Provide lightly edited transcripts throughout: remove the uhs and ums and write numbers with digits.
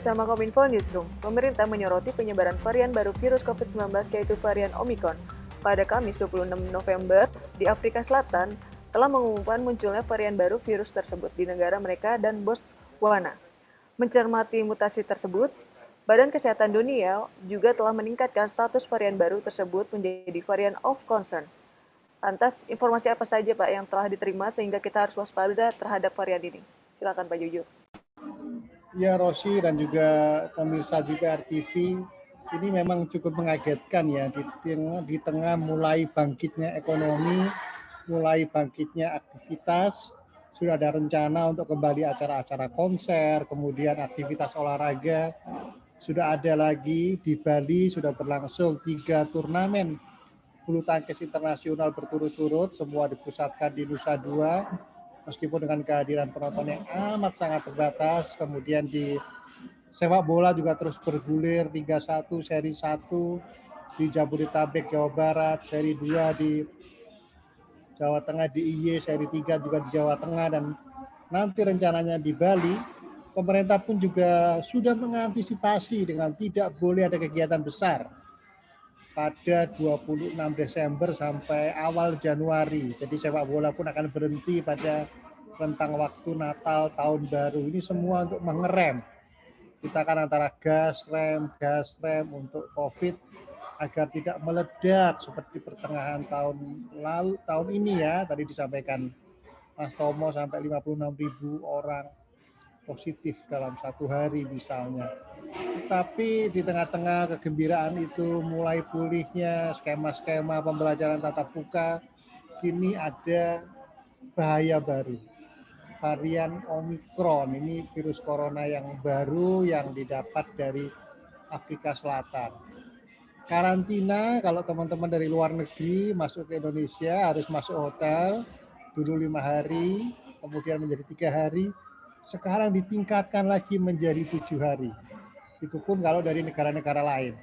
bersama Kominfo Newsroom. Pemerintah menyoroti penyebaran varian baru virus COVID-19 yaitu varian Omicron. Pada Kamis 26 November, di Afrika Selatan telah mengumumkan munculnya varian baru virus tersebut di negara mereka dan Botswana. Mencermati mutasi tersebut, Badan Kesehatan Dunia juga telah meningkatkan status varian baru tersebut menjadi varian of concern. Lantas, informasi apa saja Pak yang telah diterima sehingga kita harus waspada terhadap varian ini? Silakan Pak Juju. Ya, Rosi dan juga pemirsa JPR TV, ini memang cukup mengagetkan ya di tengah mulai bangkitnya ekonomi, mulai bangkitnya aktivitas, sudah ada rencana untuk kembali acara-acara konser, kemudian aktivitas olahraga, sudah ada lagi di Bali sudah berlangsung 3 turnamen bulu tangkis internasional berturut-turut, semua dipusatkan di Nusa Dua. Meskipun dengan kehadiran penonton yang amat sangat terbatas, kemudian di sepak bola juga terus bergulir, Liga 1, Seri 1 di Jabodetabek, Jawa Barat, Seri 2 di Jawa Tengah, di IY, Seri 3 juga di Jawa Tengah, dan nanti rencananya di Bali. Pemerintah pun juga sudah mengantisipasi dengan tidak boleh ada kegiatan besar pada 26 Desember sampai awal Januari. Jadi sepak bola pun akan berhenti pada rentang waktu Natal, Tahun Baru. Ini semua untuk mengerem. Kita kan antara gas rem untuk COVID agar tidak meledak seperti pertengahan tahun ini ya. Tadi disampaikan Mas Tomo sampai 56.000 orang positif dalam satu hari misalnya. Tapi di tengah-tengah kegembiraan itu mulai pulihnya skema-skema pembelajaran tatap muka, kini ada bahaya baru. Varian Omicron, ini virus corona yang baru yang didapat dari Afrika Selatan. Karantina kalau teman-teman dari luar negeri masuk ke Indonesia harus masuk hotel dulu 5 hari, kemudian menjadi 3 hari, sekarang ditingkatkan lagi menjadi 7 hari. Itu pun kalau dari negara-negara lain.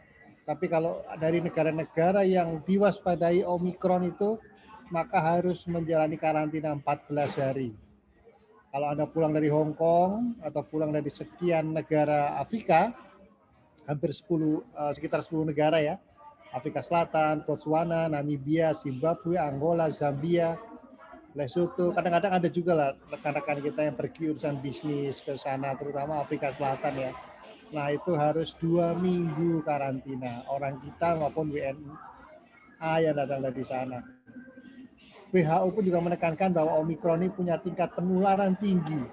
Tapi kalau dari negara-negara yang diwaspadai Omicron itu, maka harus menjalani karantina 14 hari. Kalau Anda pulang dari Hong Kong atau pulang dari sekian negara Afrika, hampir sekitar 10 negara ya, Afrika Selatan, Botswana, Namibia, Zimbabwe, Angola, Zambia, Lesotho, kadang-kadang ada juga lah rekan-rekan kita yang pergi urusan bisnis ke sana, terutama Afrika Selatan ya. Nah itu harus 2 minggu karantina, orang kita maupun WNA yang datang dari sana. WHO pun juga menekankan bahwa Omicron ini punya tingkat penularan tinggi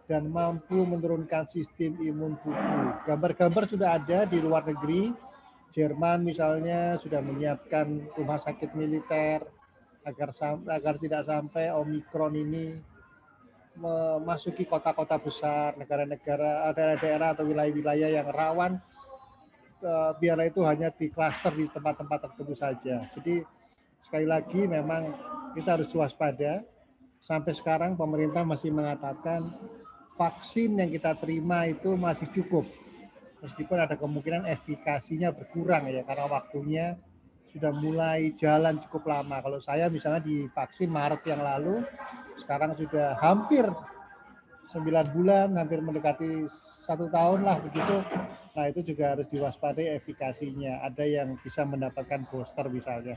dan mampu menurunkan sistem imun tubuh. Gambar-gambar sudah ada di luar negeri, Jerman misalnya sudah menyiapkan rumah sakit militer agar tidak sampai Omicron ini memasuki kota-kota besar, negara-negara, daerah-daerah atau wilayah-wilayah yang rawan, biarlah itu hanya di klaster di tempat-tempat tertentu saja. Jadi sekali lagi memang kita harus waspada. Sampai sekarang pemerintah masih mengatakan vaksin yang kita terima itu masih cukup. Meskipun ada kemungkinan efikasinya berkurang ya karena waktunya sudah mulai jalan cukup lama. Kalau saya misalnya divaksin Maret yang lalu, sekarang sudah hampir 9 bulan, hampir mendekati 1 tahun lah begitu. Nah itu juga harus diwaspadai efikasinya. Ada yang bisa mendapatkan booster misalnya.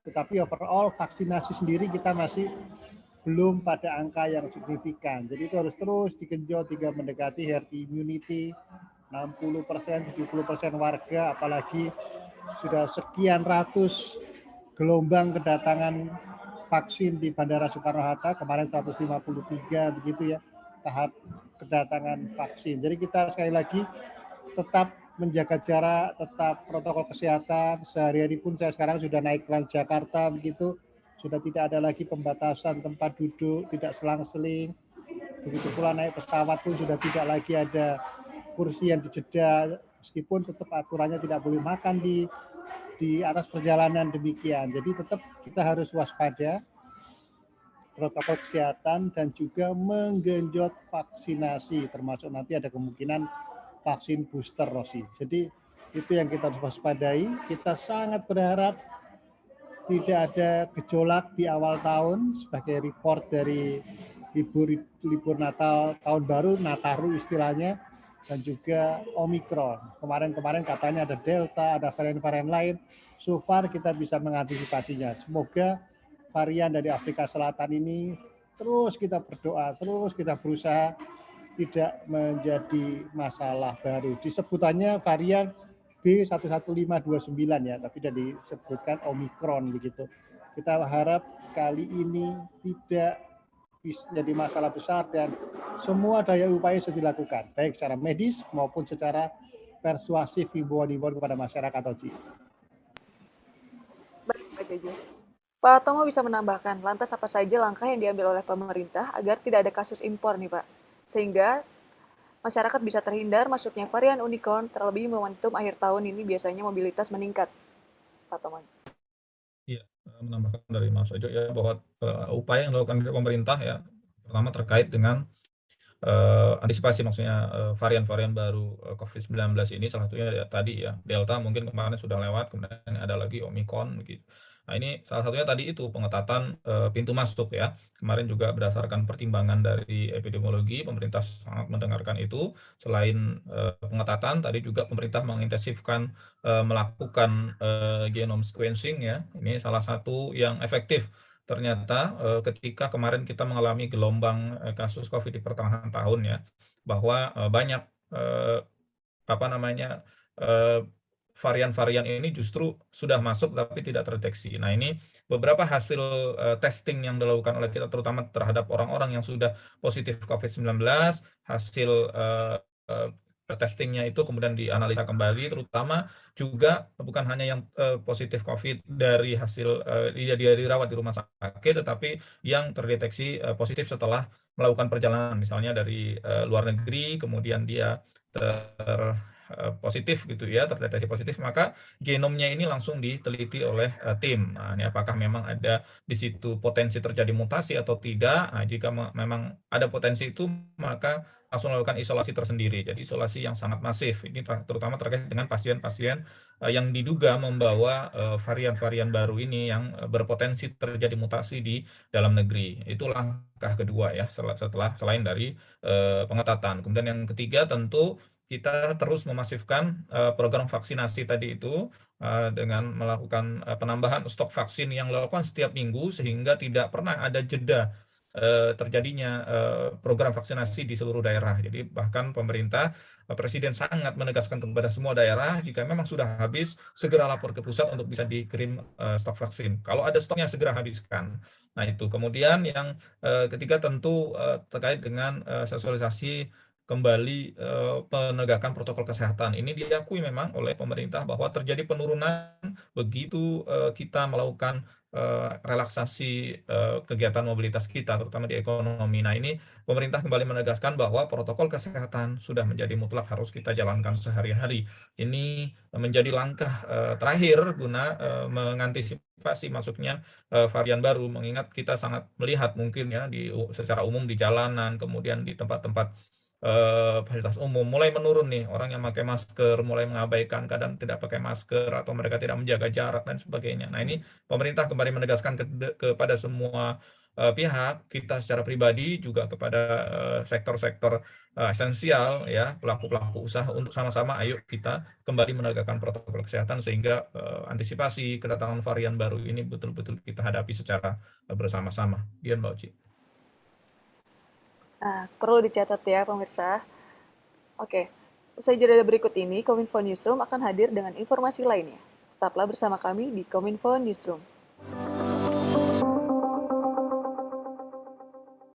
Tetapi overall vaksinasi sendiri kita masih belum pada angka yang signifikan. Jadi itu harus terus digenjot hingga mendekati herd immunity, 60%, 70% warga, apalagi sudah sekian ratus gelombang kedatangan vaksin di Bandara Soekarno-Hatta, kemarin 153 begitu ya, tahap kedatangan vaksin. Jadi kita sekali lagi tetap menjaga jarak, tetap protokol kesehatan. Sehari-hari pun saya sekarang sudah naik Transjakarta begitu, sudah tidak ada lagi pembatasan tempat duduk, tidak selang-seling. Begitu pula naik pesawat pun sudah tidak lagi ada kursi yang dijeda, meskipun tetap aturannya tidak boleh makan di atas perjalanan demikian. Jadi tetap kita harus waspada protokol kesehatan dan juga menggenjot vaksinasi, termasuk nanti ada kemungkinan vaksin booster, Rosi. Jadi itu yang kita harus waspadai. Kita sangat berharap tidak ada gejolak di awal tahun sebagai report dari libur Natal, Tahun Baru, Nataru istilahnya. dan juga Omikron. Kemarin-kemarin katanya ada Delta, ada varian-varian lain. So far kita bisa mengantisipasinya. Semoga varian dari Afrika Selatan ini terus kita berdoa, terus kita berusaha tidak menjadi masalah baru. Disebutannya varian B11529 ya, tapi sudah disebutkan Omikron begitu. Kita harap kali ini tidak bisa jadi masalah besar dan semua daya upaya sudah dilakukan, baik secara medis maupun secara persuasif himbauan-himbauan kepada masyarakat, Oji. Baik, Pak Jojo. Pak Tomo bisa menambahkan, lantas apa saja langkah yang diambil oleh pemerintah agar tidak ada kasus impor nih Pak? Sehingga masyarakat bisa terhindar masuknya varian unicorn, terlebih momentum akhir tahun ini biasanya mobilitas meningkat. Pak Tomo. Iya, menambahkan dari Mas Ojo ya bahwa upaya yang dilakukan pemerintah ya pertama terkait dengan antisipasi maksudnya varian-varian baru COVID-19 ini, salah satunya ya tadi ya Delta mungkin kemarin sudah lewat, kemudian ada lagi Omicron begitu. Nah ini salah satunya tadi itu pengetatan pintu masuk ya. Kemarin juga berdasarkan pertimbangan dari epidemiologi, pemerintah sangat mendengarkan itu. Selain pengetatan, tadi juga pemerintah mengintensifkan melakukan genome sequencing ya. Ini salah satu yang efektif. Ternyata ketika kemarin kita mengalami gelombang kasus COVID di pertengahan tahun ya, bahwa banyak varian-varian ini justru sudah masuk tapi tidak terdeteksi. Nah ini beberapa hasil testing yang dilakukan oleh kita terutama terhadap orang-orang yang sudah positif COVID-19, hasil testingnya itu kemudian dianalisa kembali, terutama juga bukan hanya yang positif COVID dari hasil dia dirawat di rumah sakit, tetapi yang terdeteksi positif setelah melakukan perjalanan, misalnya dari luar negeri, kemudian dia positif gitu ya, terdeteksi positif, maka genomnya ini langsung diteliti oleh tim. Nah, ini apakah memang ada di situ potensi terjadi mutasi atau tidak? Nah, jika memang ada potensi itu, maka langsung melakukan isolasi tersendiri. Jadi isolasi yang sangat masif. Ini terutama terkait dengan pasien-pasien yang diduga membawa varian-varian baru ini yang berpotensi terjadi mutasi di dalam negeri. Itu langkah kedua ya, setelah selain dari pengetatan. Kemudian yang ketiga tentu kita terus memasifkan program vaksinasi tadi itu dengan melakukan penambahan stok vaksin yang dilakukan setiap minggu sehingga tidak pernah ada jeda terjadinya program vaksinasi di seluruh daerah. Jadi bahkan pemerintah, Presiden sangat menegaskan kepada semua daerah jika memang sudah habis segera lapor ke pusat untuk bisa dikirim stok vaksin. Kalau ada stoknya segera habiskan. Nah itu. Kemudian yang ketiga tentu terkait dengan sosialisasi kembali penegakan protokol kesehatan. Ini diakui memang oleh pemerintah bahwa terjadi penurunan begitu kita melakukan relaksasi kegiatan mobilitas kita, terutama di ekonomi. Nah ini pemerintah kembali menegaskan bahwa protokol kesehatan sudah menjadi mutlak harus kita jalankan sehari-hari. Ini menjadi langkah terakhir guna mengantisipasi masuknya varian baru, mengingat kita sangat melihat mungkin ya secara umum di jalanan, kemudian di tempat-tempat fasilitas umum mulai menurun nih, orang yang pakai masker mulai mengabaikan, kadang tidak pakai masker atau mereka tidak menjaga jarak dan sebagainya. Nah ini pemerintah kembali menegaskan kepada semua pihak, kita secara pribadi juga kepada sektor-sektor esensial ya, pelaku-pelaku usaha untuk sama-sama ayo kita kembali menegakkan protokol kesehatan sehingga antisipasi kedatangan varian baru ini betul-betul kita hadapi secara bersama-sama. Dian Mbak Uci. Nah, perlu dicatat ya pemirsa. Oke, usai jeda berikut ini, Kominfo Newsroom akan hadir dengan informasi lainnya. Tetaplah bersama kami di Kominfo Newsroom.